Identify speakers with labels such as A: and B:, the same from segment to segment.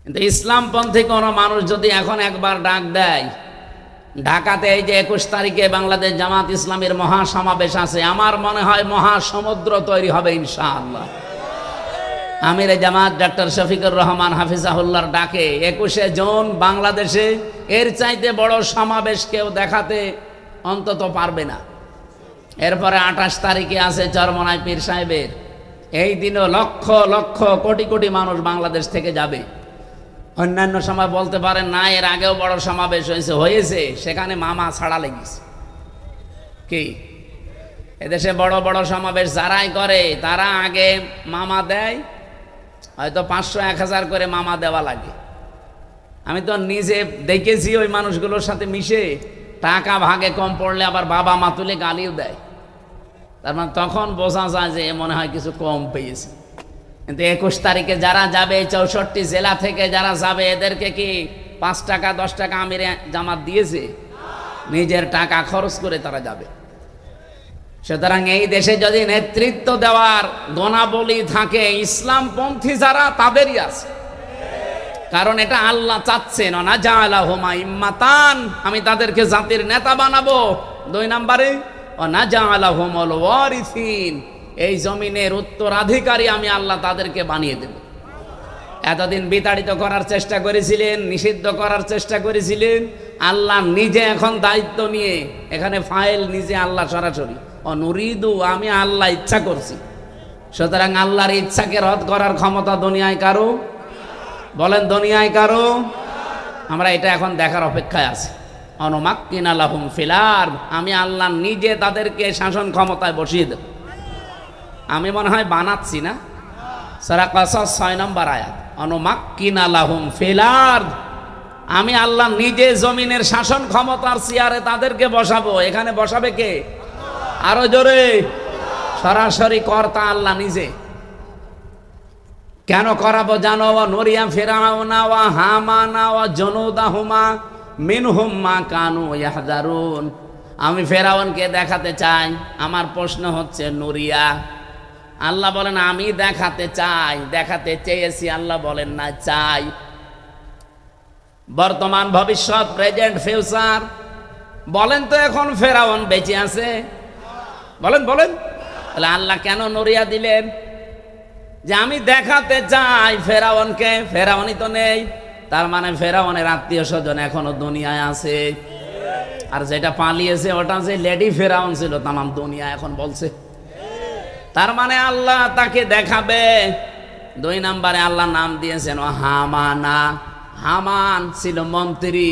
A: কিন্তু ইসলামপন্থী কোনো মানুষ যদি এখন একবার ডাক দেয়, ঢাকাতে এই যে 21 তারিখে বাংলাদেশ জামাত ইসলামের মহাসমাবেশ আছে, আমার মনে হয় মহাসমুদ্র তৈরি হবে ইনশাআল্লাহ। আমিরে জামাত ডক্টর শফিকুর রহমান হাফিজাহুল্লাহর ডাকে 21শে জুন বাংলাদেশে এর চাইতে বড় সমাবেশ কেউ দেখাতে অন্তত পারবে না। এরপরে 28 তারিখে আছে চরমনাই পীর সাহেবের, এই দিনও লক্ষ লক্ষ কোটি কোটি মানুষ বাংলাদেশ থেকে যাবে। অন্যান্য সময় বলতে পারেন না, এর আগেও বড় সমাবেশ হয়েছে, সেখানে মামা ছাড়া লেগেছে। কি এদেশে বড় বড় সমাবেশ যারাই করে তারা আগে মামা দেয়, হয়তো 500-1000 করে মামা দেওয়া লাগে। আমি তো নিজে দেখেছি ওই মানুষগুলোর সাথে মিশে, টাকা ভাগে কম পড়লে আবার বাবা মা তুলে গালিও দেয়। তার মানে তখন বোঝা যায় যে মনে হয় কিছু কম পেয়েছে। কিন্তু 21 তারিখে যারা যাবে, 64 জেলা থেকে যারা যাবে, এদেরকে কি 5 টাকা 10 টাকা আমিরে জামাত দিয়েছে? নিজের টাকা খরচ করে তারা যাবে। সুতরাং এই দেশে যদি নেতৃত্ব দেওয়ার গুণাবলী থাকে, ইসলামপন্থী যারা তাদেরই আছে। কারণ এটা আল্লাহ চাচ্ছেন, না জাআলাহুমা ইম্মাতান, আমি তাদেরকে জাতির নেতা বানাবো। 2 নম্বরে না জাআলাহুমুল ওয়ারিসিন, এই জমিনের উত্তরাধিকারী আমি আল্লাহ তাদেরকে বানিয়ে দেব। এতদিন বিতাড়িত করার চেষ্টা করেছিলেন, নিষিদ্ধ করার চেষ্টা করেছিলেন, আল্লাহ নিজে এখন দায়িত্ব নিয়ে এখানে ফাইল নিজে আল্লাহ সরাসরি অনুরিদু, আমি আল্লাহ ইচ্ছা করছি। সুতরাং আল্লাহর ইচ্ছাকে রদ করার ক্ষমতা দুনিয়ায় কারো? বলেন দুনিয়ায় কারো? আমরা এটা এখন দেখার অপেক্ষায় আছি। অনুমাক্কিনা লাহুম ফিল আরদ, আমি আল্লাহ নিজে তাদেরকে শাসন ক্ষমতায় বসিয়ে দেব। আমি মনে হয় বানাচ্ছি না, সূরা কাসাস 6 নম্বর আয়াত, অনুমাক্কিনা লাহুম ফিল আরদ, আমি আল্লাহ নিজে জমিনের শাসন ক্ষমতার চেয়ারে তাদেরকে বসাবো। এখানে বসাবে কে? আরো জোরে, সরাসরি কর্তা আল্লাহ নিজে। কেন করাবো জানো? নুরিয়া ফিরাউনা ওয়া হামানা ওয়া জুনুদাহুমা মিনহুম মা কানু ইয়াহজারুন, আমি ফেরাউনকে দেখাতে চাই। আমার প্রশ্ন হচ্ছে নুরিয়া, আল্লাহ বলেন আমি দেখাতে চাই, দেখাতে চেয়েছি, আল্লাহ বলেন না চাই। বর্তমান ভবিষ্যৎ, প্রেজেন্ট ফিউচার, বলেন তো এখন ফেরাউন বেঁচে আছে? বলেন বলেন, তাহলে আল্লাহ কেন নুরিয়া দিলেন? যে আমি দেখাতে চাই ফেরাউনকে। ফেরাউনই তো নেই, তার মানে ফেরাউনের আত্মীয় স্বজন এখনো দুনিয়ায় আছে। আর যেটা পালিয়েছে ওটা যে লেডি ফেরাউন ছিল, তামাম দুনিয়া এখন বলছে। তার মানে আল্লাহ তাকে দেখাবে। 2 নম্বরে আল্লাহ নাম দিয়েছেন হামানা। হামান ছিল মন্ত্রী,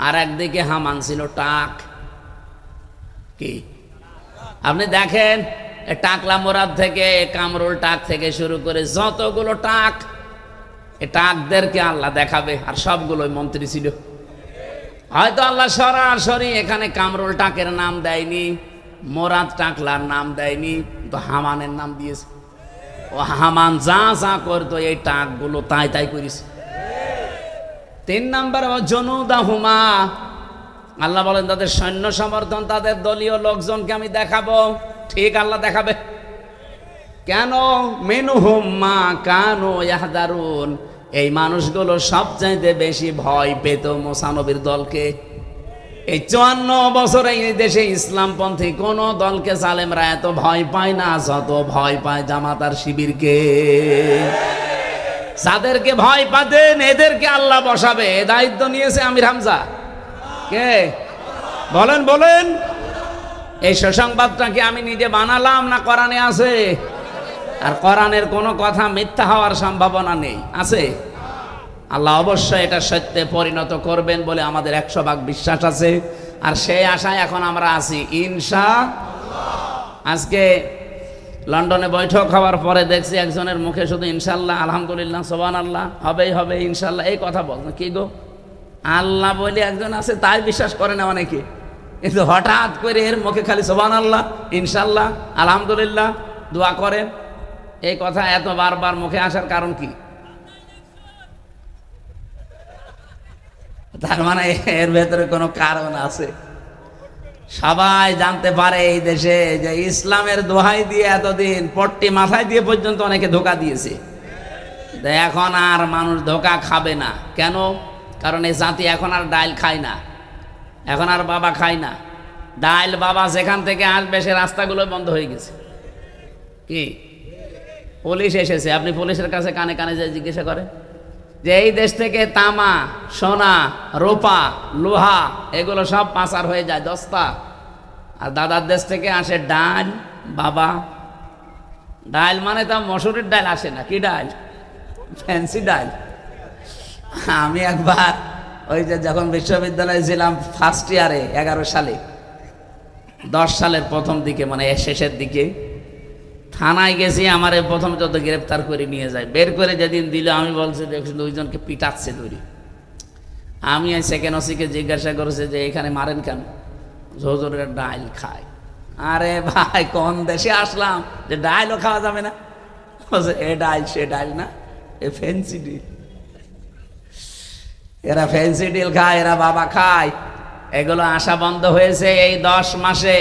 A: আর একদিকে হামান ছিল টাক। কি আপনি দেখেন, টাকলা মোরাদ থেকে, কামরুল টাক থেকে শুরু করে যতগুলো টাক, এ টাকদেরকে আল্লাহ দেখাবে। আর সবগুলোই মন্ত্রী ছিল। হয়তো আল্লাহ সরাসরি এখানে কামরুল টাকের নাম দেয়নি, মোরাদ টাকলার নাম দেয়নি, তো হামানের নাম দিয়েছে। ও হামান যা যা করতো এই টাকগুলো তাই তাই করেছে। 3 নম্বর জুনুদাহুমা, আল্লাহ বলেন তাদের সৈন্য সমর্থন, তাদের দলীয় লোকজনকে আমি দেখাবো। ঠিক আল্লাহ দেখাবে। কেন? মিনহুম মা কানু ইয়াহজারুন, এই মানুষগুলো সবচাইতে বেশি ভয় পেত মুসা নবীর দলকে। এই 54 বছরে এই দেশে ইসলামপন্থী কোন দলকে জালেমরা এত ভয় পায় না যত ভয় পায় জামাত আর শিবিরকে। যাদেরকে ভয় পাতেন এদেরকে আল্লাহ বসাবে, এ দায়িত্ব নিয়েছে আমির হামজা। কে? বলেন বলেন। এই সুসংবাদটা কি আমি নিজে বানালাম না কোরআনে আছে? আর কোরআনের কোনো কথা মিথ্যা হওয়ার সম্ভাবনা নেই, আছে? আল্লাহ অবশ্যই এটা সত্যে পরিণত করবেন বলে আমাদের 100% বিশ্বাস আছে। আর সেই আশায় এখন আমরা আছি ইনশাআল্লাহ। আজকে লন্ডনে বৈঠক হওয়ার পরে দেখছি একজনের মুখে শুধু ইনশাআল্লাহ, আলহামদুলিল্লাহ, সুবহানাল্লাহ, হবেই হবে ইনশাআল্লাহ, এই কথা বলছেন। কি গো, আল্লাহ বলে একজন আছে তাই বিশ্বাস করে না অনেকে, কিন্তু হঠাৎ করে এর মুখে খালি সুবহানাল্লাহ, ইনশাআল্লাহ, আলহামদুলিল্লাহ দোয়া করেন। এই কথা এত বারবার মুখে আসার কারণ কি? তার মানে এর ভেতরে কোনো কারণ আছে। সবাই জানতে পারে এই দেশে যে ইসলামের দোহাই দিয়ে এতদিন পট্টি মাথায় দিয়ে পর্যন্ত অনেকে ধোঁকা দিয়েছে। এখন আর মানুষ ধোকা খাবে না। কেন? কারণ এই জাতি এখন আর ডাইল খায় না, এখন আর বাবা খায় না। ডাইল বাবা যেখান থেকে আসবে সে রাস্তাগুলো বন্ধ হয়ে গেছে। কি পুলিশ এসেছে, আপনি পুলিশের কাছে কানে কানে যে জিজ্ঞাসা করেন যে এই দেশ থেকে তামা, সোনা, রূপা, লোহা এগুলো সব পাচার হয়ে যায় দস্তা, আর দাদার দেশ থেকে আসে ডাল বাবা। ডাল মানে তা মসুরের ডাল আসে না, কি ডাল? ফ্যান্সি ডাল। আমি একবার ওই যে যখন বিশ্ববিদ্যালয়ে ছিলাম ফার্স্ট ইয়ারে 11 সালে, 10 সালের প্রথম দিকে মানে শেষের দিকে থানায় গেছি। আমার প্রথম যত গ্রেপ্তার করে নিয়ে যায়, বের করে যেদিন দিল আমি বলছি দেখছি দুইজনকে পিটাচ্ছে ধরি। আমি সেকেন্ড ওসিকে জিজ্ঞাসা করেছে যে এখানে মারেন কেন? হুজুরের ডাইল খায়। আরে ভাই কোন দেশে আসলাম যে ডাইলও খাওয়া যাবে না? এ ডাইল সে ডাইল না, এ ফ্যান্সি ডিল। এরা ফ্যান্সি ডিল খায়, এরা বাবা খায়। এগুলো আসা বন্ধ হয়েছে এই 10 মাসে।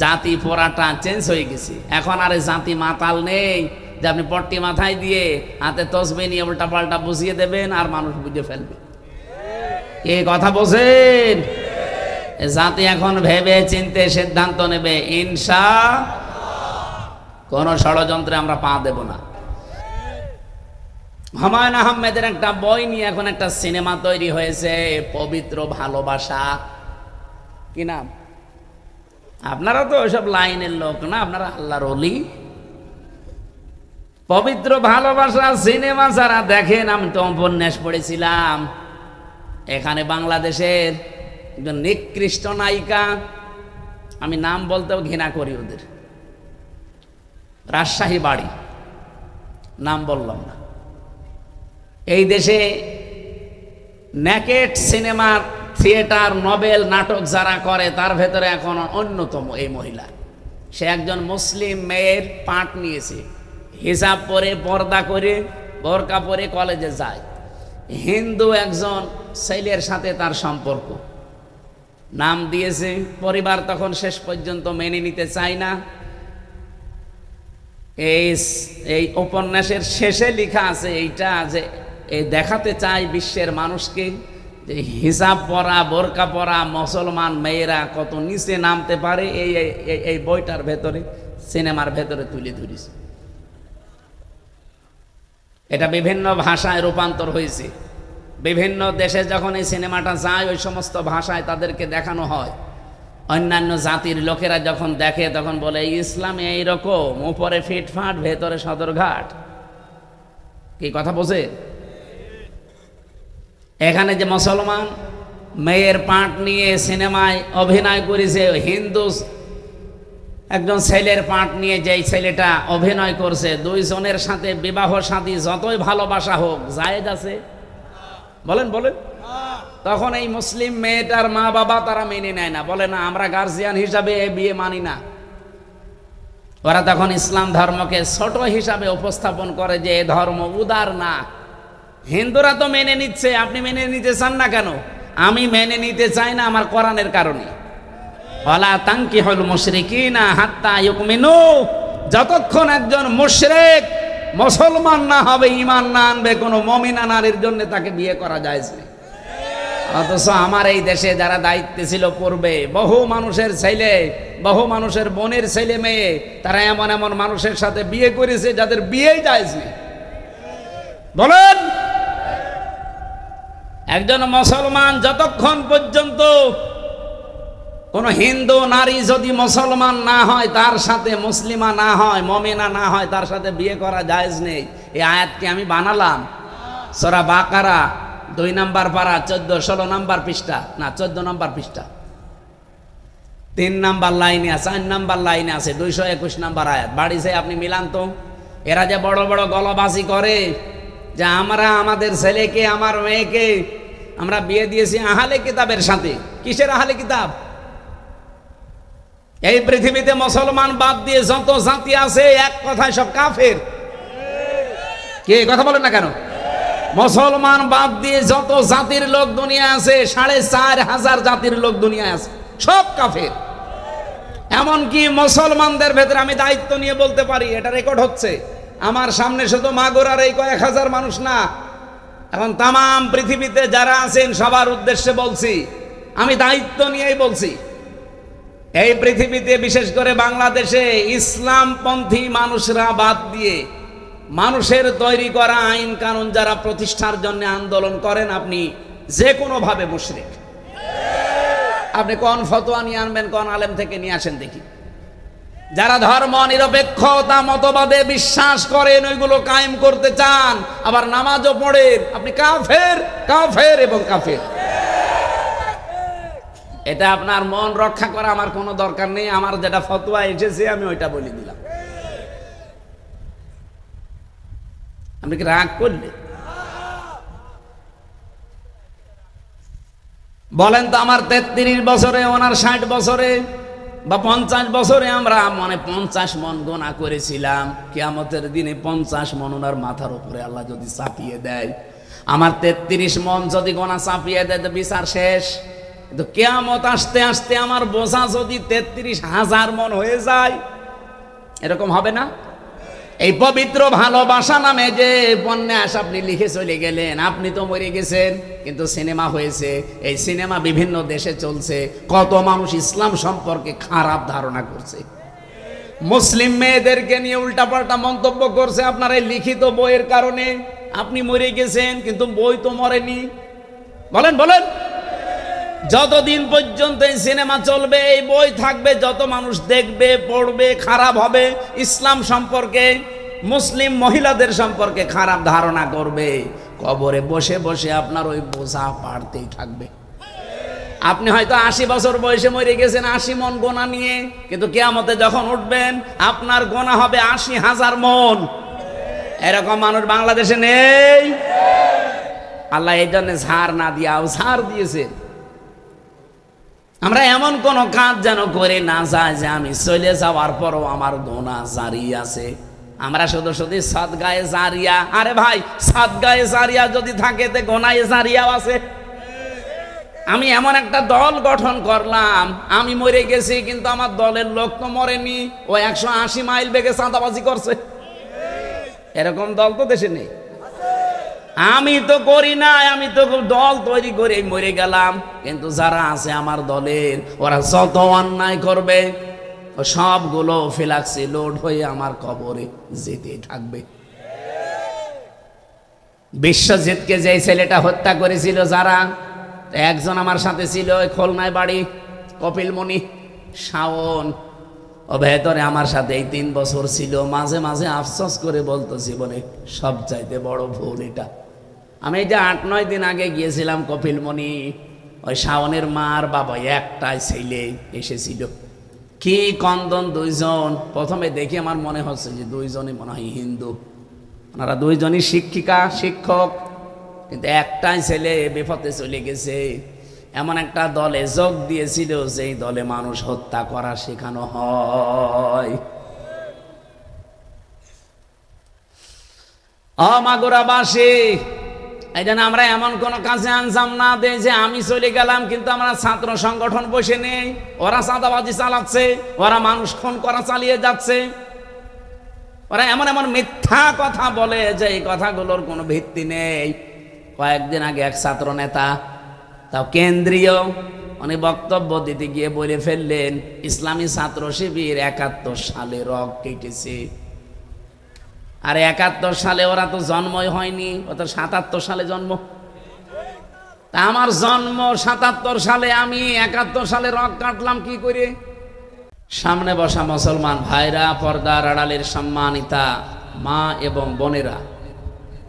A: জাতি পোড়াটা চেঞ্জ হয়ে গেছে। এখন আর জাতি মাতাল নেই যে আপনি পট্টি মাথায় দিয়ে হাতে তসবিহ নিয়ে উল্টা পাল্টা বুঝিয়ে দেবেন আর মানুষ বুঝে ফেলবে। কে কথা বোঝেন? জাতি এখন ভেবে চিনতে সিদ্ধান্ত নেবে, ইনশাআল্লাহ। কোন ষড়যন্ত্রে আমরা পা দেব না। হুমায়ুন আহমেদের একটা বই নিয়ে এখন একটা সিনেমা তৈরি হয়েছে, পবিত্র ভালোবাসা। কি নাম? আপনারা তো ওইসব লাইনের লোক না, আপনারা আল্লাহর ওলি। পবিত্র ভালোবাসা সিনেমা যারা দেখেন, আমি তো উপন্যাস পড়েছিলাম। এখানে বাংলাদেশের একজন নিকৃষ্ট নায়িকা, আমি নাম বলতেও ঘৃণা করি ওদের, রাজশাহী বাড়ি, নাম বললাম না। এই দেশে নেকেট সিনেমার থিয়েটার, নভেল, নাটক যারা করে তার ভেতরে এখন অন্যতম এই মহিলা। সে একজন মুসলিম মেয়ের পাঠ নিয়েছে, হিজাব পরে, পর্দা করে, বোরকা পরে কলেজে যায়। হিন্দু একজন ছেলের সাথে তার সম্পর্ক, নাম দিয়েছে। পরিবার তখন শেষ পর্যন্ত মেনে নিতে চায় না। এই উপন্যাসের শেষে লেখা আছে এইটা, যে এই দেখাতে চায় বিশ্বের মানুষকে যে হিজাব পরা, বোরকা পরা মুসলমান মেয়েরা কত নিচে নামতে পারে। এই বইটার ভেতরে, সিনেমার ভেতরে তুলে ধরেছে। এটা বিভিন্ন ভাষায় রূপান্তর হয়েছে। বিভিন্ন দেশে যখন এই সিনেমাটা যায় ওই সমস্ত ভাষায় তাদেরকে দেখানো হয়। অন্যান্য জাতির লোকেরা যখন দেখে তখন বলে ইসলামে এইরকম, উপরে ফিটফাট ভেতরে সদরঘাট। কি কথা বোঝে? এখানে যে মুসলমান মেয়ের পাঠ নিয়ে সিনেমায় অভিনয় করেছে, হিন্দু একজন ছেলের পাঠ নিয়ে যেই ছেলেটা অভিনয় করছে, দুইজনের সাথে বিবাহ শাদী যতই ভালোবাসা হোক জায়েজ আছে? বলেন বলেন। তখন এই মুসলিম মেয়েটার মা বাবা তারা মেনে নেয় না, বলে না আমরা গার্জিয়ান হিসাবে এই বিয়ে মানি না। ওরা তখন ইসলাম ধর্মকে ছোট হিসাবে উপস্থাপন করে যে এ ধর্ম উদার না। হিন্দুরা তো মেনে নিচ্ছে, আপনি মেনে নিতে চান না কেন? আমি মেনে নিতে চাই না আমার কোরআনের কারণে। ওয়ালা তানকিহুল মুশরিকিনা হাত্তা ইউমিনু, যতক্ষণ একজন মুশরিক মুসলমান না হবে, ঈমান না আনবে, কোনো মুমিনা নারীর জন্য তাকে বিয়ে করা যায় না। অথচ আমার এই দেশে যারা দায়িত্বে ছিল পূর্বে, বহু মানুষের ছেলে, বহু মানুষের বোনের ছেলে মেয়ে, তারা এমন এমন মানুষের সাথে বিয়ে করেছে যাদের বিয়েই যায় না। বলেন, একজন মুসলমান যতক্ষণ পর্যন্ত কোন হিন্দু নারী যদি মুসলমান না হয়, তার সাথে মুসলিমা না হয়, মুমিনা না হয়, তার সাথে বিয়ে করা জায়েজ নেই। এই আয়াতকে আমি বানালাম সূরা বাকারা 2 নম্বর পারা 14-16 নম্বর পৃষ্ঠা, না 14 নম্বর পৃষ্ঠা, 3 নম্বর লাইনে আছে, 4 নম্বর লাইনে আছে, 221 নম্বর আয়াত। বাড়ি যে আপনি মিলান তো। এরা যে বড় বড় গলাবাজি করে যে আমরা আমাদের ছেলেকে, আমার মেয়েকে আমরা বিয়ে দিয়েছি আহলে কিতাবের সাথে। কিসের আহলে কিতাব? এই পৃথিবীতে মুসলমান বাদ দিয়ে যত জাতি আছে এক কথায় সব কাফের। কে কথা বলেন না কেন? মুসলমান বাদ দিয়ে যত জাতির লোক দুনিয়া আছে, 4,500 জাতির লোক দুনিয়ায় আছে, সব কাফের। এমনকি মুসলমানদের ভেতরে আমি দায়িত্ব নিয়ে বলতে পারি, এটা রেকর্ড হচ্ছে, আমার সামনে শুধু মাগুরার এই কয়েক হাজার মানুষ না, এখন তামাম পৃথিবীতে যারা আছেন সবার উদ্দেশ্যে বলছি, আমি দায়িত্ব নিয়েই বলছি, এই পৃথিবীতে বিশেষ করে বাংলাদেশে ইসলামপন্থী মানুষরা বাদ দিয়ে মানুষের তৈরি করা আইন কানুন যারা প্রতিষ্ঠার জন্য আন্দোলন করেন, আপনি যে কোনো ভাবে মুশরিক। আপনি কোন ফতোয়া নিয়ে আনবেন, কোন আলেম থেকে নিয়ে আসেন দেখি। যারা ধর্ম নিরপেক্ষতা মতবাদে বিশ্বাস করেন, ওইগুলো কায়েম করতে চান, আবার নামাজও পড়েন, আপনি কাফের, কাফের এবং কাফের। এটা আপনার মন রক্ষা করা আমার কোনো দরকার নেই। আমার যেটা ফতোয়া এসেছে আমি ওইটা বলে দিলাম। আপনি কি রাগ করলে? বলেন তো, আমার 33 বছরে, ওনার 60 বছরে বা 50 বছরে আমরা 50 মন গোনা করেছিলাম। কিয়ামতের দিনে 50 মন ওনার মাথার উপরে আল্লাহ যদি চাপিয়ে দেয়, আমার 33 মন যদি গোনা চাপিয়ে দেয় তো বিচার শেষ। কিন্তু কিয়ামত আসতে আসতে আমার বোঝা যদি 33,000 মন হয়ে যায়, এরকম হবে না? এই পবিত্র ভালোবাসা নামে যে উপন্যাস আপনি লিখে চলে গেলেন, আপনি তো মরে গেছেন, কিন্তু সিনেমা হয়েছে, এই সিনেমা বিভিন্ন দেশে চলছে, কত মানুষ ইসলাম সম্পর্কে খারাপ ধারণা করছে, মুসলিম মেয়েদেরকে নিয়ে উল্টাপাল্টা মন্তব্য করছে আপনার এই লিখিত বইয়ের কারণে। আপনি মরে গেছেন কিন্তু বই তো মরেনি। বলেন বলেন, যতদিন পর্যন্ত এই সিনেমা চলবে, এই বই থাকবে, যত মানুষ দেখবে, পড়বে, খারাপ হবে, ইসলাম সম্পর্কে, মুসলিম মহিলাদের সম্পর্কে খারাপ ধারণা করবে, কবরে বসে বসে আপনার ওই বোঝা পাড়তেই থাকবে। আপনি হয়তো 80 বছর বয়সে মরে গেছেন 80 মন গোনা নিয়ে, কিন্তু কিয়ামতে যখন উঠবেন আপনার গোনা হবে 80,000 মন। এরকম মানুষ বাংলাদেশে নেই। আল্লাহ এই জন্য ঝাড় না দিয়ে ঝাড় দিয়েছে। আমরা এমন কোন কাজ যেন করে না যায় যে আমি চলে যাওয়ার পরও আমার গোনা জারি আছে। আমরা শুধু শুধু সাদগায়ে জারিয়া, আরে ভাই সাদগায়ে জারিয়া যদি থাকে তে গোনায়ে জারিয়াও আছে। আমি এমন একটা দল গঠন করলাম, আমি মরে গেছি কিন্তু আমার দলের লোক তো মরেনি, ও 180 মাইল বেগে চাঁদাবাজি করছে। এরকম দল তো দেশে নেই। আমি তো করি না, আমি তো দল তৈরি করে মরে গেলাম, কিন্তু যারা আছে আমার দলের, ওরা যত অন্যায় করবে সবগুলো ফিলাক্সি লোড হয়ে আমার কবরে যেতে থাকবে। বিশ্বজিৎকে যে ছেলেটা হত্যা করেছিল যারা, একজন আমার সাথে ছিল, ওই খুলনায় বাড়ি, কপিলমণি, শাওন, ও ভেতরে আমার সাথে এই 3 বছর ছিল। মাঝে মাঝে আফসোস করে বলতো জীবনে সবচাইতে বড় ভুল এটা। আমি এই যে 8-9 দিন আগে গিয়েছিলাম কপিলমণি, ওই শাওনের মার বাবা একটাই ছেলে এসেছিল, কি কন্দন, 2 জন। প্রথমে দেখে আমার মনে হচ্ছে যে 2 জনই মনে হয় হিন্দু, ওনারা 2 জনই শিক্ষিকা শিক্ষক, কিন্তু একটাই ছেলে বিপথে চলে গেছে। এমন একটা দলে যোগ দিয়েছিল যেই দলে মানুষ হত্যা করা শেখানো হয়। মাগুরাবাসী, এই জন্য আমরা এমন কোন কাজে আঞ্জাম না দেই যে আমি চলে গেলাম কিন্তু আমরা ছাত্র সংগঠন বসে নেই, ওরা চাঁদাবাজি চালাচ্ছে, ওরা মানুষ খুন করা চালিয়ে যাচ্ছে, ওরা এমন এমন মিথ্যা কথা বলে যে এই কথাগুলোর কোনো ভিত্তি নেই। কয়েকদিন আগে এক ছাত্র নেতা, তাও কেন্দ্রীয়, উনি বক্তব্য দিতে গিয়ে বলে ফেললেন ইসলামী ছাত্র শিবির 71 সালে রগ কেটেছে। আর 71 সালে ওরা তো জন্মই হয়নি, ও তো 77 সালে জন্ম। তা আমার জন্ম 77 সালে, আমি 71 সালে রগ কাটলাম কি করে? সামনে বসা মুসলমান ভাইরা, পর্দার আড়ালের সম্মানিতা মা এবং বোনেরা,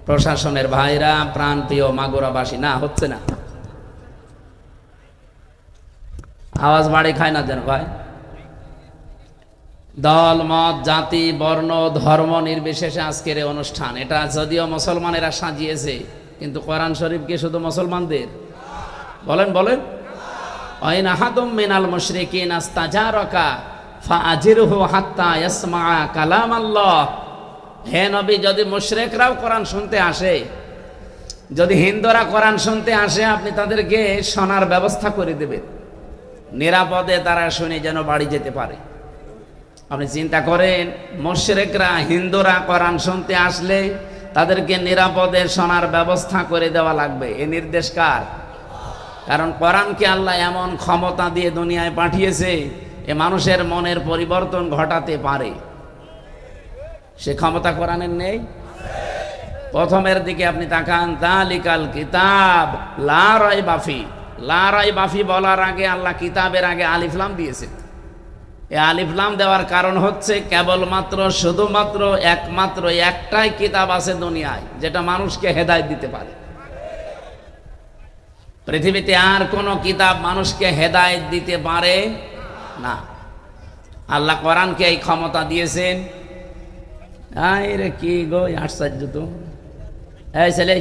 A: প্রশাসনের ভাইরা, প্রাণপ্রিয় মাগুরাবাসী, না হচ্ছে না, আওয়াজ বাড়ি খায় না যেন ভাই। দল মত জাতি বর্ণ ধর্ম নির্বিশেষে আজকের এই অনুষ্ঠান, এটা যদিও মুসলমানেরা সাজিয়েছে, কিন্তু কোরআন শরীফ কি শুধু মুসলমানদের? বলেন বলেন, ওয়াইন আহাদুম মিনাল মুশরিকিন আস্তাজারাকা ফাআজিরহু হাত্তা ইয়াসমা কালাম আল্লাহ। হে নবী, যদি মুশরিকরাও কোরআন শুনতে আসে, যদি হিন্দুরা কোরআন শুনতে আসে, আপনি তাদেরকে শোনার ব্যবস্থা করে দেবেন, নিরাপদে তারা শুনে যেন বাড়ি যেতে পারে। আপনি চিন্তা করেন, মুশরিকরা হিন্দুরা কোরআন শুনতে আসলে তাদেরকে নিরাপদে শোনার ব্যবস্থা করে দেওয়া লাগবে। এ নির্দেশ কার? কারণ কোরআনকে আল্লাহ এমন ক্ষমতা দিয়ে দুনিয়ায় পাঠিয়েছে, এ মানুষের মনের পরিবর্তন ঘটাতে পারে। সে ক্ষমতা কোরআনের নেই? প্রথমের দিকে আপনি তাকান, যালিকাল কিতাব লা রাইবা ফি। লা রাইবা ফি বলার আগে আল্লাহ কিতাবের আগে আলিফ লাম দিয়েছে। এই আলিফ লাম দেওয়ার কারণ হচ্ছে কেবলমাত্র শুধুমাত্র একমাত্র একটাই কিতাব আছে দুনিয়ায় যেটা মানুষকে হেদায়েত দিতে পারে। পৃথিবীতে আর কোন কিতাব মানুষকে হেদায়েত দিতে পারে না। আল্লাহ কোরআনকে এই ক্ষমতা দিয়েছেন। আরে কি গো আশ্চর্য তো। এই ছেলে,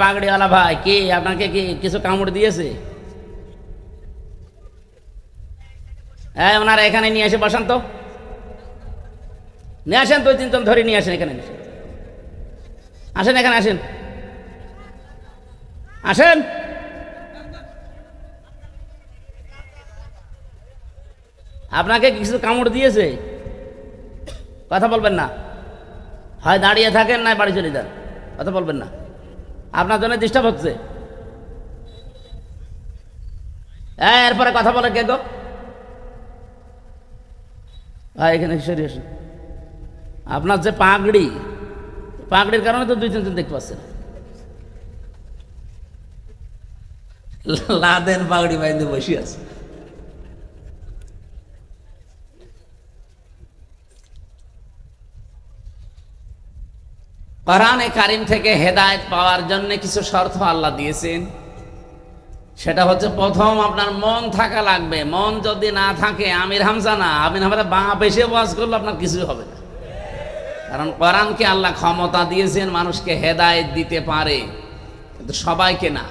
A: পাগড়িওয়ালা ভাই, কি আপনাকে কি কিছু কামড় দিয়েছে? ওনারা এখানে নিয়ে এসে বসান তো, নিয়ে আসেন, 2-3 জন ধরে নিয়ে আসেন এখানে। আসেন এখানে, আসেন আসেন। আপনাকে কিছু কামড় দিয়েছে? কথা বলবেন না, হয় দাঁড়িয়ে থাকেন না বাড়ি চলে যান, কথা বলবেন না। আপনার জন্য ডিস্টার্ব হচ্ছে। এরপরে কথা বলে কে গো? হ্যাঁ, এখানে সরিয়ে আসুন। আপনার যে পাগড়ি, পাগড়ির কারণে তো 2-3 জন দেখতে পাচ্ছেন। লাদেন পাগড়ি বাইন্দে বসে আছে। কোরআনে কারিম থেকে হেদায়েত পাওয়ার জন্য কিছু শর্ত আল্লাহ দিয়েছেন। সেটা হচ্ছে, প্রথম আপনার মন থাকা লাগবে। মন যদি না থাকে, আমির হামজা না, আমির হামজা বাপ এসে ওয়াজ করলে আপনার কিছুই হবে না। কারণ কোরআনকে আল্লাহ ক্ষমতা দিয়েছেন মানুষকে হেদায়েত দিতে পারে, কিন্তু সবাইকে না।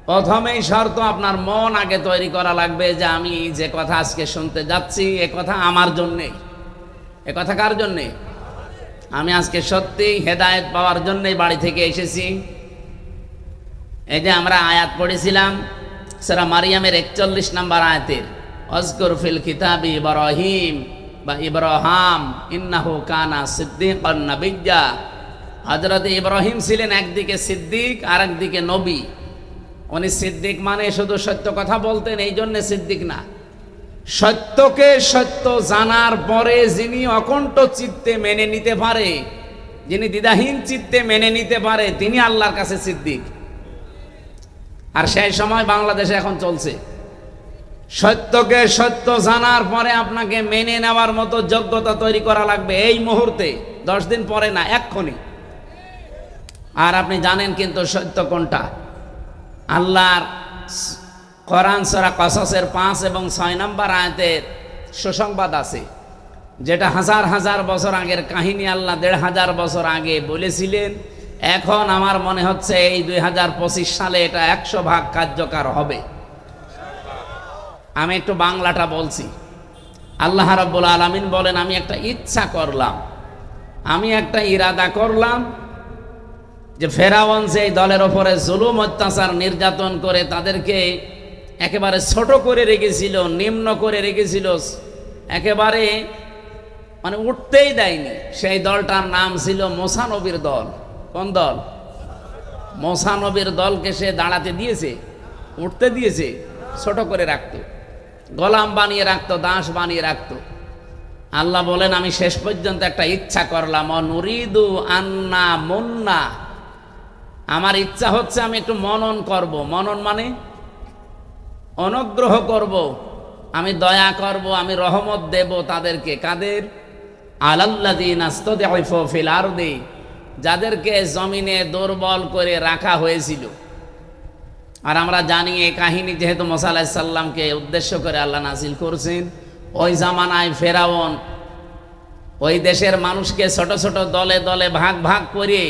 A: প্রথমেই শর্ত, আপনার মন আগে তৈরি করা লাগবে যে আমি যে কথা আজকে শুনতে যাচ্ছি এ কথা আমার জন্যে। এ কথা কার জন্যে? আমি আজকে সত্যি হেদায়েত পাওয়ার জন্যই বাড়ি থেকে এসেছি। এই যে আমরা আয়াত পড়েছিলাম সূরা মারিয়ামের 41 নম্বর আয়াতের, আযকুর ফিল কিতাবি ইব্রাহিম বা ইব্রাহাম ইন্নাহু কানা সিদ্দীকান নাবিয়্যা। হযরত ইব্রাহিম ছিলেন একদিকে সিদ্দিক আর একদিকে নবী। উনি সিদ্দিক মানে শুধু সত্য কথা বলতেন, এই জন্য সিদ্দিক না, সত্যকে সত্য জানার পরে যিনি অকণ্ঠ চিত্তে মেনে নিতে পারে, যিনি দ্বিধাহীন চিত্তে মেনে নিতে পারে, তিনি আল্লাহর কাছে সিদ্দিক। আর সেই সময় বাংলাদেশে এখন চলছে, সত্যকে সত্য জানার পরে আপনাকে মেনে নেওয়ার মতো যোগ্যতা তৈরি করা লাগবে এই মুহূর্তে, 10 দিন পরে না, এক্ষুনি। আর আপনি জানেন কিন্তু সত্য কোনটা? আল্লাহর কোরআন সূরা কসসের 5 এবং 6 নম্বর আয়াতের সুসংবাদ আছে, যেটা হাজার হাজার বছর আগের কাহিনী আল্লাহ 1500 বছর আগে বলেছিলেন। এখন আমার মনে হচ্ছে এই 2025 সালে এটা 100% কার্যকর হবে। আমি একটু বাংলাটা বলছি। আল্লাহ রাব্বুল আলামিন বলেন, আমি একটা ইচ্ছা করলাম, আমি একটা ইরাদা করলাম যে ফেরাউন যেই দলের ওপরে জুলুম অত্যাচার নির্যাতন করে তাদেরকে একেবারে ছোট করে রেখেছিল, নিম্ন করে রেখেছিল, একেবারে মানে উঠতেই দেয়নি, সেই দলটার নাম ছিল মুসা নবীর দল। কোন দল? মুসা নবীর দলকে সে দাঁড়াতে দিয়েছে, উঠতে দিয়েছে, ছোট করে রাখতো, গোলাম বানিয়ে রাখতো, দাস বানিয়ে রাখতো। আল্লাহ বলেন, আমি শেষ পর্যন্ত একটা ইচ্ছা করলাম, নুরিদু আন্না মুন্না, আমার ইচ্ছা হচ্ছে আমি একটু মনন করব। মনন মানে অনুগ্রহ করব, আমি দয়া করব, আমি রহমত দেব তাদেরকে। কাদের? আলাল্লাযীনা ইসতাদঈফু ফিল আরদি, যাদেরকে জমিনে দুর্বল করে রাখা হয়েছিল। আর আমরা জানি এই কাহিনী যেহেতু মুসা আলাইহিস সালামকে উদ্দেশ্য করে আল্লাহ নাযিল করেছেন, ওই জামানায় ফেরাউন ওই দেশের মানুষকে ছোট ছোট দলে দলে ভাগ ভাগ করে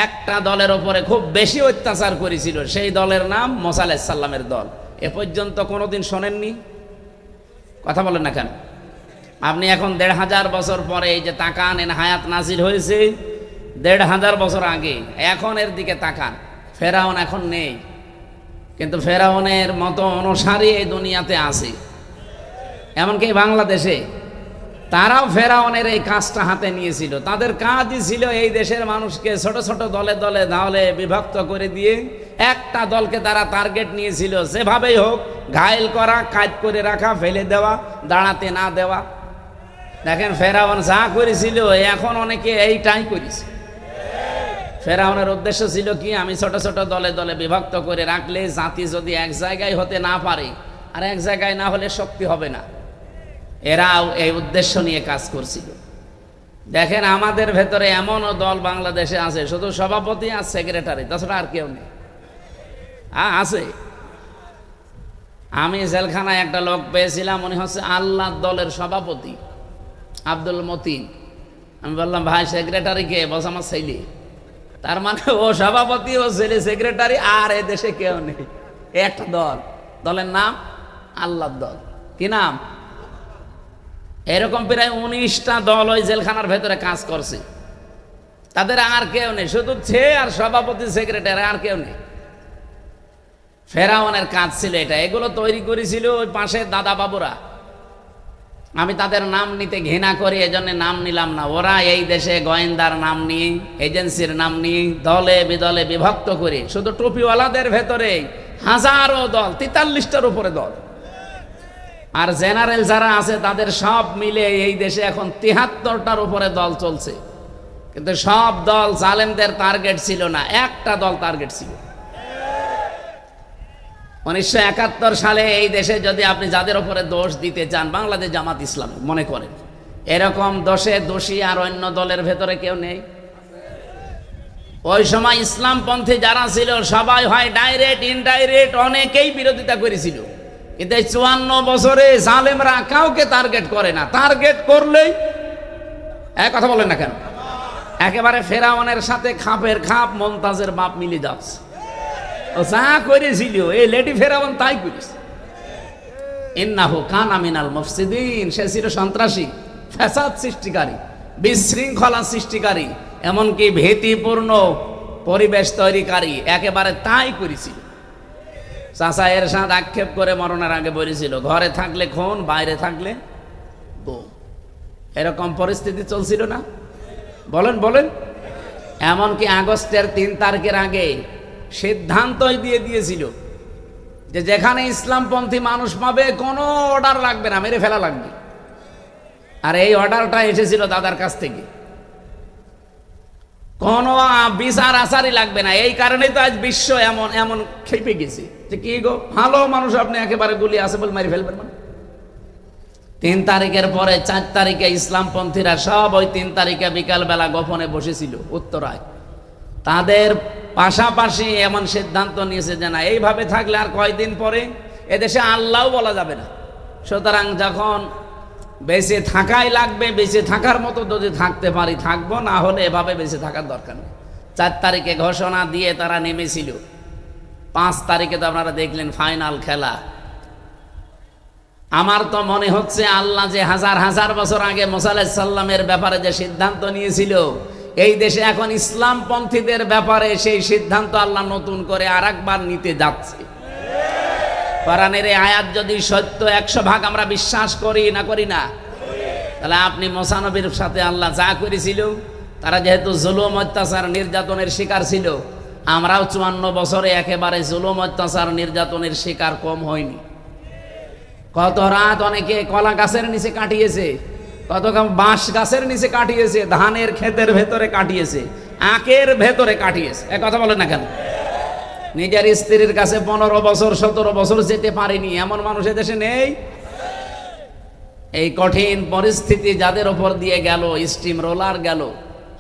A: একটা দলের ওপরে খুব বেশি অত্যাচার করেছিল। সেই দলের নাম মুসা আলাইহিস সালামের দল। এ পর্যন্ত কোনোদিন শোনেননি? কথা বলেন না কেন? আপনি এখন 1500 বছর পরে এই যে তাকান, এন হায়াত নাজিল হয়েছে 1500 বছর আগে, এখন এর দিকে তাকান, ফেরাউন এখন নেই। কিন্তু ফেরাউনের মতো অনুসারী এই দুনিয়াতে আছে, এমনকি বাংলাদেশে। তারাও ফেরাউনের এই কাজটা হাতে নিয়েছিল। তাদের কাজই ছিল এই দেশের মানুষকে ছোট ছোট দলে দলে দলে বিভক্ত করে দিয়ে একটা দলকে তারা টার্গেট নিয়েছিল, যেভাবেই হোক ঘায়েল করা, কাজ করে রাখা, ফেলে দেওয়া, দাঁড়াতে না দেওয়া। দেখেন ফেরাউন যা করেছিল, এখন অনেকে এইটাই করেছে। ফেরাউনের উদ্দেশ্য ছিল কি, আমি ছোট ছোট দলে দলে বিভক্ত করে রাখলে জাতি যদি এক জায়গায় হতে না পারে, আর এক জায়গায় না হলে শক্তি হবে না। এরাও এই উদ্দেশ্য নিয়ে কাজ করছিল। দেখেন আমাদের ভেতরে এমনও দল বাংলাদেশে আছে, শুধু সভাপতি আর সেক্রেটারি, তাছাড়া আর কেউ নেই। আছে। আমি জেলখানায় একটা লোক পেয়েছিলাম, উনি হচ্ছে আল্লাহ দলের সভাপতি আব্দুল মতিন। আমি বললাম ভাই সেক্রেটারি কে? বলছে আমার ছেলে। তার মানে ও সভাপতি, ও ছেলে সেক্রেটারি, আর এ দেশে কেউ নেই। একটা দল, দলের নাম আল্লাহ দল। কি নাম? এরকম প্রায় 19টা দল ওই জেলখানার ভেতরে কাজ করছে। তাদের আর কেউ নেই, শুধু সে আর সভাপতি সেক্রেটারি, আর কেউ নেই। ফেরাউনের কাজ ছিল এটা। এগুলো তৈরি করেছিল ওই পাশের দাদা বাবুরা। আমি তাদের নাম নিতে ঘৃণা করি, এজন্য নাম নিলাম না। ওরা এই দেশে গোয়েন্দার নাম নিয়ে, এজেন্সির নাম নিয়ে দলে বিদলে বিভক্ত করে, শুধু টুপিওয়ালাদের ভেতরে হাজারো দল, 43টার উপরে দল। আর জেনারেল যারা আছে তাদের সব মিলে এই দেশে এখন 73টার উপরে দল চলছে। কিন্তু সব দল জালেমদের টার্গেট ছিল না, একটা দল টার্গেট ছিল। 1971 সালে এই দেশে যদি আপনি যাদের উপরে দোষ দিতে চান, বাংলাদেশ জামাত ইসলাম মনে করেন, এরকম দোষে দোষী আর অন্য দলের ভেতরে কেউ নেই। ওই সময় ইসলামপন্থী যারা ছিল সবাই হয় ডাইরেক্ট ইনডাইরেক্ট অনেকেই বিরোধিতা করেছিল। কিন্তু এই 54 বছরে জালেমরা কাউকে টার্গেট করে না। টার্গেট করলেই এক কথা বলেন না কেন, একেবারে ফেরাউনের সাথে খাপের খাপ মমতাজের বাপ মিলে যাচ্ছে। ও যা করেছিল এই লেডি ফেরাউন তাই করেছে। ইন্নাহু কানা মিনাল মুফসিদিন, সে ছিল সন্ত্রাসী, ফ্যাসাদ সৃষ্টিকারী, বিশৃঙ্খলা সৃষ্টিকারী, এমনকি ভীতিপূর্ণ পরিবেশ তৈরিকারী, একেবারে তাই করেছিল। চাচা এর সাথে আক্ষেপ করে মরণের আগে বলেছিল, ঘরে থাকলে খুন, বাইরে থাকলে গুম। এরকম পরিস্থিতি চলছিল না? বলেন বলেন। এমনকি আগস্টের 3 তারিখের আগে সিদ্ধান্তই দিয়ে দিয়েছিল যে যেখানে ইসলামপন্থী মানুষ পাবে কোনো অর্ডার লাগবে না, মেরে ফেলা লাগবে। আর এই অর্ডারটা এসেছিল দাদার কাছ থেকে। কোনো বিচার আচারই লাগবে না। এই কারণেই তো আজ বিশ্ব এমন এমন খেপে গেছে যে কি গো, ভালো মানুষ আপনি একেবারে গুলি আছে বলে মারি ফেলবেন না। 3 তারিখের পরে 4 তারিখে ইসলামপন্থীরা সব ওই 3 তারিখে বিকালবেলা গোপনে বসেছিল উত্তরায়। তাদের পাশাপাশি এমন সিদ্ধান্ত নিয়েছে যে না, এইভাবে থাকলে আর কয়দিন পরে এদেশে আল্লাহও বলা যাবে না। সুতরাং যখন বেঁচে থাকাই লাগবে, বেঁচে থাকার মতো যদি থাকতে পারি থাকবো, না হলে এভাবে বেঁচে থাকার দরকার নেই। 4 তারিখে ঘোষণা দিয়ে তারা নেমেছিল। 5 তারিখে তো আপনারা দেখলেন ফাইনাল খেলা। আমার তো মনে হচ্ছে আল্লাহ যে হাজার হাজার বছর আগে মুসা আলাইহিস সালামের ব্যাপারে যে সিদ্ধান্ত নিয়েছিল, এই দেশে এখন ইসলামপন্থীদের ব্যাপারে সেই সিদ্ধান্ত আল্লাহ নতুন করে আরেকবার নিতে যাচ্ছে। কোরআনের এই আয়াত যদি সত্য 100 ভাগ আমরা বিশ্বাস করি না করি না, তাহলে আপনি মুসা নবীর সাথে আল্লাহ যা করেছিল, তারা যেহেতু জুলুম অত্যাচার নির্যাতনের শিকার ছিল, আমরাও 54 বছরে একেবারে জুলুম অত্যাচার নির্যাতনের শিকার কম হয়নি। কত রাত অনেকে কলা গাছের নিচে কাটিয়েছে, কত বাঁশ গাছের নিচে কাটিয়েছে, ধানের ক্ষেতের ভেতরে কাটিয়েছে, আখের ভেতরে কাটিয়েছে। এ কথা বলে না কেন? নিজের স্ত্রীর কাছে 15 বছর 17 বছর যেতে পারেনি এমন মানুষ দেশে নেই। এই কঠিন পরিস্থিতি যাদের ওপর দিয়ে গেল, স্টিম রোলার গেল,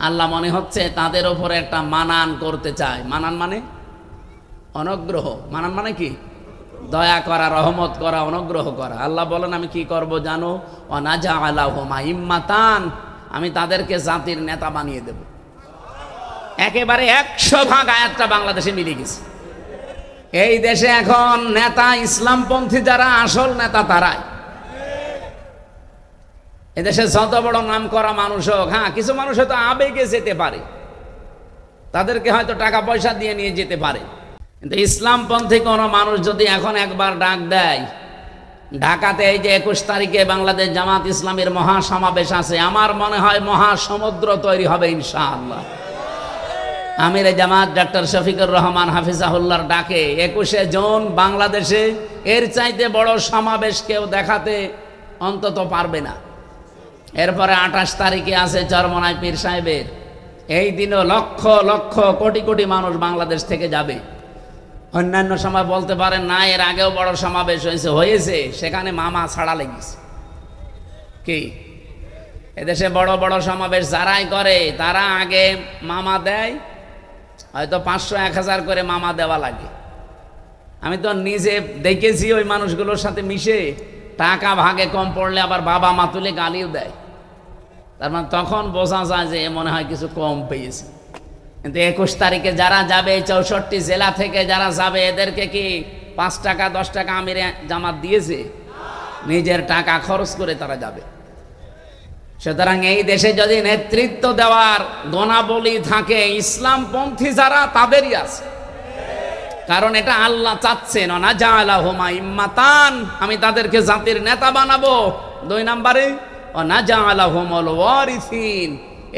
A: আল্লাহ মনে হচ্ছে তাদের ওপরে একটা মানান করতে চায়। মানান মানে অনুগ্রহ। মানান মানে কি? দয়া করা, রহমত করা, অনুগ্রহ করা। আল্লাহ বলেন আমি কি করব জানো? ওয়ানাজআলাহুম আইম্মাতান, আমি তাদেরকে জাতির নেতা বানিয়ে দেব। একেবারে 100 ভাগ আয়াতটা বাংলাদেশে মিলে গেছে। এই দেশে এখন নেতা ইসলামপন্থী যারা আসল নেতা তারাই। এদেশে যত বড় নাম করা মানুষ হোক, হ্যাঁ কিছু মানুষ হয়তো আবেগে যেতে পারে, তাদেরকে হয়তো টাকা পয়সা দিয়ে নিয়ে যেতে পারে, কিন্তু ইসলামপন্থী কোনো মানুষ যদি এখন একবার ডাক দেয়, ঢাকাতে এই যে 21 তারিখে বাংলাদেশ জামাত ইসলামের মহাসমাবেশ আছে, আমার মনে হয় মহাসমুদ্র তৈরি হবে ইনশাআল্লাহ। আমির জামাত ডক্টর শফিকুর রহমান হাফিজাহুল্লাহর ডাকে 21শে জুন বাংলাদেশে এর চাইতে বড় সমাবেশ কেউ দেখাতে অন্তত পারবে না। এরপরে 28 তারিখে আছে চরমনাই পীর সাহেবের, এই দিনও লক্ষ লক্ষ কোটি কোটি মানুষ বাংলাদেশ থেকে যাবে। অন্যান্য সময় বলতে পারেন না, এর আগেও বড় সমাবেশ হয়েছে সেখানে মামা ছাড়া লেগেছে। কি এদেশে বড় বড় সমাবেশ যারাই করে তারা আগে মামা দেয়, হয়তো 500-1000 করে মামা দেওয়া লাগে। আমি তো নিজে দেখেছি ওই মানুষগুলোর সাথে মিশে, টাকা ভাগে কম পড়লে আবার বাবা মা তুলে গালিও দেয়। তার মানে তখন বোঝা যায় যে মনে হয় কিছু কম পেয়েছে। কিন্তু 21 তারিখে যারা যাবে, 64 জেলা থেকে যারা যাবে, এদেরকে কি 5 টাকা 10 টাকা আমিরে জামাত দিয়েছে? নিজের টাকা খরচ করে তারা যাবে। সুতরাং এই দেশে যদি নেতৃত্ব দেওয়ার গুণাবলী থাকে, ইসলামপন্থী যারা তাদেরই আছে। কারণ এটা আল্লাহ চাচ্ছেন, না জাআলাহুমা ইম্মাতান, আমি তাদেরকে জাতির নেতা বানাবো। 2 নম্বরে না জাআলাহুমুল ওয়ারিসিন,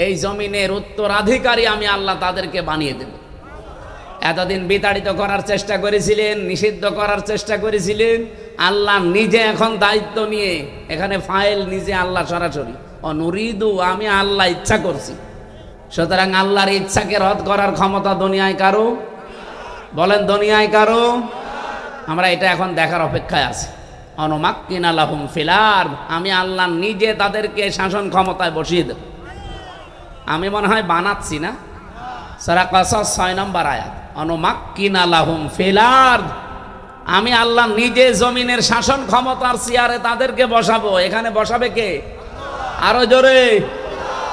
A: এই জমিনের উত্তরাধিকারী আমি আল্লাহ তাদেরকে বানিয়ে দেব। এতদিন বিতাড়িত করার চেষ্টা করেছিলেন, নিষিদ্ধ করার চেষ্টা করেছিলেন, আল্লাহ নিজে এখন দায়িত্ব নিয়ে এখানে ফাইল নিজে আল্লাহ সরাসরি অনুরিদু, আমি আল্লাহ ইচ্ছা করছি। সুতরাং আল্লাহর ইচ্ছাকে রদ করার ক্ষমতা দুনিয়ায় কারো? বলেন দুনিয়ায় কারো? আমরা এটা এখন দেখার অপেক্ষায় আছি। অনুমাক্কিনা লাহুম ফিল আরদ, আমি আল্লাহ নিজে তাদেরকে শাসন ক্ষমতায় বসিয়ে দেব। আমি মনে হয় বানাচ্ছি না, সূরা কাসাস 6 নম্বর আয়াত, অনুমাক্কিনা লাহুম ফিল আরদ, আমি আল্লাহ নিজে জমিনের শাসন ক্ষমতার চেয়ারে তাদেরকে বসাবো। এখানে বসাবে কে? আরো জোরে,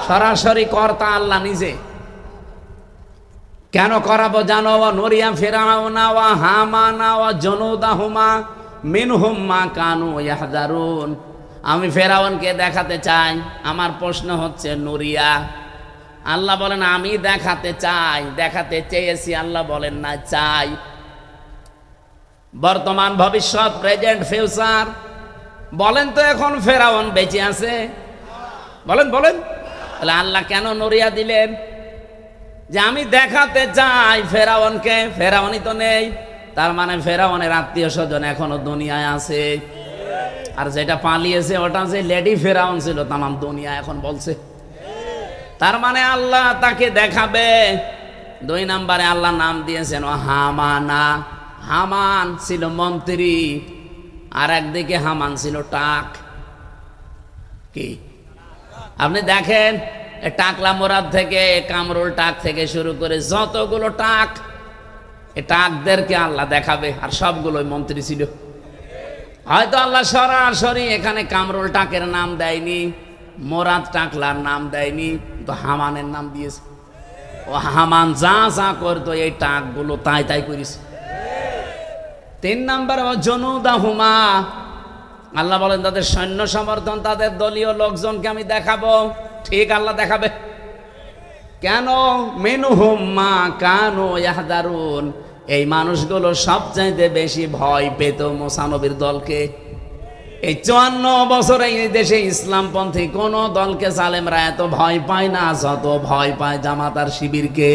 A: সরাসরি কর্তা আল্লাহ নিজে। কেন করাবো জানো? নুরিয়া ফিরাউনা ওয়া হামানা ওয়া জুনুদাহুমা মিনহুম মা কানু ইয়াহজারুন, আমি ফেরাউনকে দেখাতে চাই। আমার প্রশ্ন হচ্ছে নুরিয়া, আল্লাহ বলেন আমি দেখাতে চাই, দেখাতে চেয়েছি, আল্লাহ বলেন না চাই। বর্তমান ভবিষ্যৎ প্রেজেন্ট ফিউচার, বলেন তো এখন ফেরাউন বেঁচে আছে? বলেন বলেন, তাহলে আল্লাহ কেন নুরিয়া দিলেন? যে আমি দেখাতে চাই ফেরাউনকে। ফেরাউনই তো নেই, তার মানে ফেরাউনের আত্মীয় স্বজন এখনো দুনিয়ায় আছে। আর যেটা পালিয়েছে ওটা যে লেডি ফেরাউন ছিল, তামাম দুনিয়া এখন বলছে। তার মানে আল্লাহ তাকে দেখাবে। 2 নম্বরে আল্লাহ নাম দিয়েছেন হামানা, হামান ছিল মন্ত্রী, আর একদিকে হামান ছিল টাক। কি আপনি দেখেন, টাকলা মোরাদ থেকে কামরুল টাক থেকে শুরু করে যতগুলো টাক, এই টাকদেরকে আল্লাহ দেখাবে। আর সবগুলোই মন্ত্রী ছিল। হয়তো আল্লাহ সরাসরি এখানে কামরুল টাকের নাম দেয়নি, মোরাদ টাকলার নাম দেয়নি, তো হামানের নাম দিয়েছে। ও হামান যা যা করতো এই টাকগুলো তাই তাই করেছে। 3 নম্বর ও জুনুদাহুমা, আল্লাহ বলেন তাদের সৈন্য সমর্থন, তাদের দলীয় লোকজনকে আমি দেখাবো। ঠিক আল্লাহ দেখাবে। কেন? মিনহুম মা কানু ইয়াহজারুন, এই মানুষগুলো সবচাইতে বেশি ভয় পেত মুসা নবীর দলকে। এই 54 বছরে এই দেশে ইসলামপন্থী কোন দলকে জালেমরা এত ভয় পায় না যত ভয় পায় জামাত আর শিবিরকে।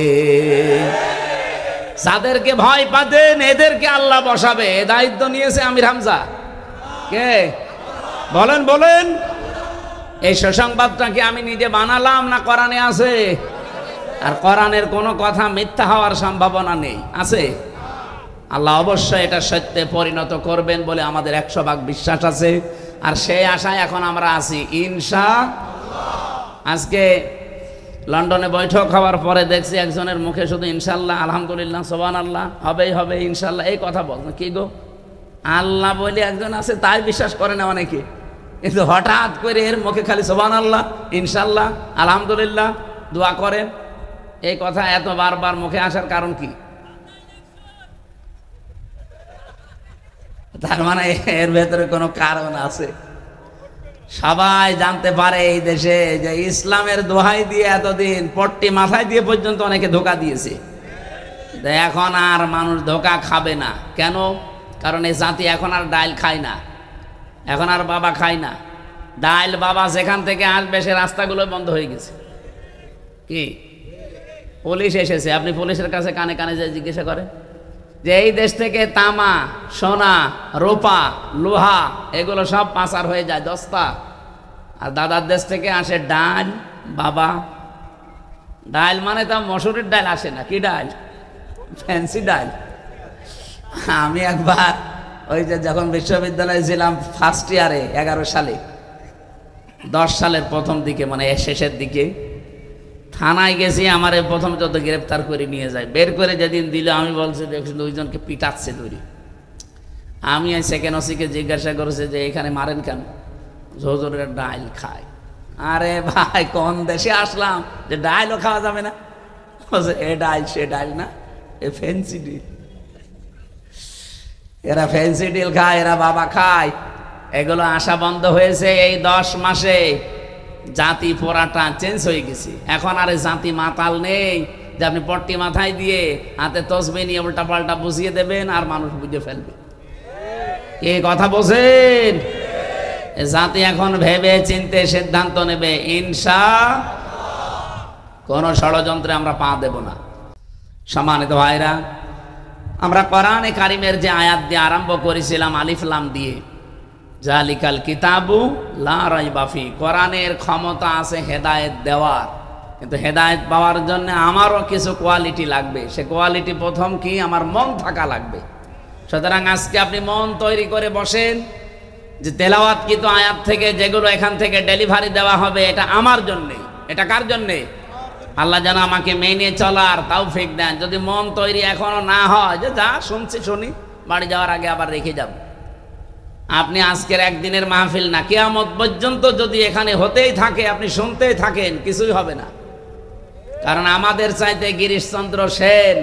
A: যাদেরকে ভয় পাতেন এদেরকে আল্লাহ বসাবে, দায়িত্ব নিয়েছে আমির হামজা। কে? বলেন বলেন। এই সুসংবাদটা কি আমি নিজে বানালাম না কোরআনে আছে? আর কোরআনের কোনো কথা মিথ্যা হওয়ার সম্ভাবনা নেই, আছে। আল্লাহ অবশ্যই এটা সত্যে পরিণত করবেন বলে আমাদের 100% বিশ্বাস আছে। আর সেই আশায় এখন আমরা আছি ইনশাআল্লাহ। আজকে লন্ডনে বৈঠক হওয়ার পরে দেখছি একজনের মুখে শুধু ইনশাআল্লাহ, আলহামদুলিল্লাহ, সুবহানাল্লাহ, হবেই হবে ইনশাআল্লাহ, এই কথা বল। কি গো, আল্লাহ বলে একজন আছে তাই বিশ্বাস করে না অনেকে, কিন্তু হঠাৎ করে এর মুখে খালি সুবহানাল্লাহ, ইনশাআল্লাহ, আলহামদুলিল্লাহ দোয়া করেন। এই কথা এত বারবার মুখে আসার কারণ কি? তার মানে এর ভেতরে কোনো কারণ আছে। সবাই জানতে পারে এই দেশে যে ইসলামের দোহাই দিয়ে এতদিন পট্টি মাথায় দিয়ে পর্যন্ত অনেকে ধোকা দিয়েছে। এখন আর মানুষ ধোকা খাবে না। কেন? কারণ এই জাতি এখন আর ডাইল খায় না, এখন আর বাবা খায় না। ডাইল বাবা যেখান থেকে আসবে সে রাস্তাগুলো বন্ধ হয়ে গেছে। কি পুলিশ এসেছে, আপনি পুলিশের কাছে কানে কানে যে জিজ্ঞাসা করেন যে এই দেশ থেকে তামা, সোনা, রূপা, লোহা এগুলো সব পাচার হয়ে যায় দস্তা, আর দাদার দেশ থেকে আসে ডাল বাবা। ডাল মানে তা মসুরের ডাল আসে না, কি ডাল? ফ্যান্সি ডাল। আমি একবার ওই যে যখন বিশ্ববিদ্যালয়ে ছিলাম ফার্স্ট ইয়ারে 11 সালে, 10 সালের প্রথম দিকে মানে শেষের দিকে থানায় গেছি। আমার প্রথম যত গ্রেপ্তার করে নিয়ে যায়, বের করে যেদিন দিল আমি বলছি দেখছি দুইজনকে পিটাচ্ছে ধরি। আমি সেকেন্ড ওসিকে জিজ্ঞাসা করেছি যে এখানে মারেন কেন? হুজুরের ডাইল খায়। আরে ভাই কোন দেশে আসলাম যে ডাইলও খাওয়া যাবে না? এ ডাইল সে ডাইল না, এ ফ্যান্সি ডিল। এরা ফ্যান্সি ডিল খায়, এরা বাবা খায়। এগুলো আসা বন্ধ হয়েছে এই 10 মাসে। জাতি পোড়াটা চেঞ্জ হয়ে গেছে। এখন আর জাতি মাতাল নেই যে আপনি পট্টি মাথায় দিয়ে হাতে তসবিহ নিয়ে উল্টা পাল্টা বুঝিয়ে দেবেন আর মানুষ বুঝে ফেলবে। কে কথা বোঝেন? জাতি এখন ভেবে চিনতে সিদ্ধান্ত নেবে, ইনশাআল্লাহ কোন ষড়যন্ত্রে আমরা পা দেব না। সম্মানিত ভাইরা, আমরা কোরআনে কারিমের যে আয়াত দিয়ে আরম্ভ করেছিলাম আলিফ লাম দিয়ে, জালিকাল কিতাবু লা রাইবা ফি, কোরআনের ক্ষমতা আছে হেদায়েত দেওয়ার, কিন্তু হেদায়েত পাওয়ার জন্য আমারও কিছু কোয়ালিটি লাগবে। সে কোয়ালিটি প্রথম কি? আমার মন থাকা লাগবে। সুতরাং আজকে আপনি মন তৈরি করে বসেন যে তেলাওয়াত কিন্তু আয়াত থেকে যেগুলো এখান থেকে ডেলিভারি দেওয়া হবে এটা আমার জন্যে। এটা কার জন্যে? আল্লাহ যেন আমাকে মেনে চলার তৌফিক দেন। যদি মন তৈরি এখনো না হয় যে যা শুনছি শুনি, বাড়ি যাওয়ার আগে আবার রেখে যাব, আপনি আজকের একদিনের মাহফিল না, কিয়ামত পর্যন্ত যদি এখানে হতেই থাকে, আপনি শুনতেই থাকেন, কিছুই হবে না। কারণ আমাদের চাইতে গিরিশচন্দ্র সেন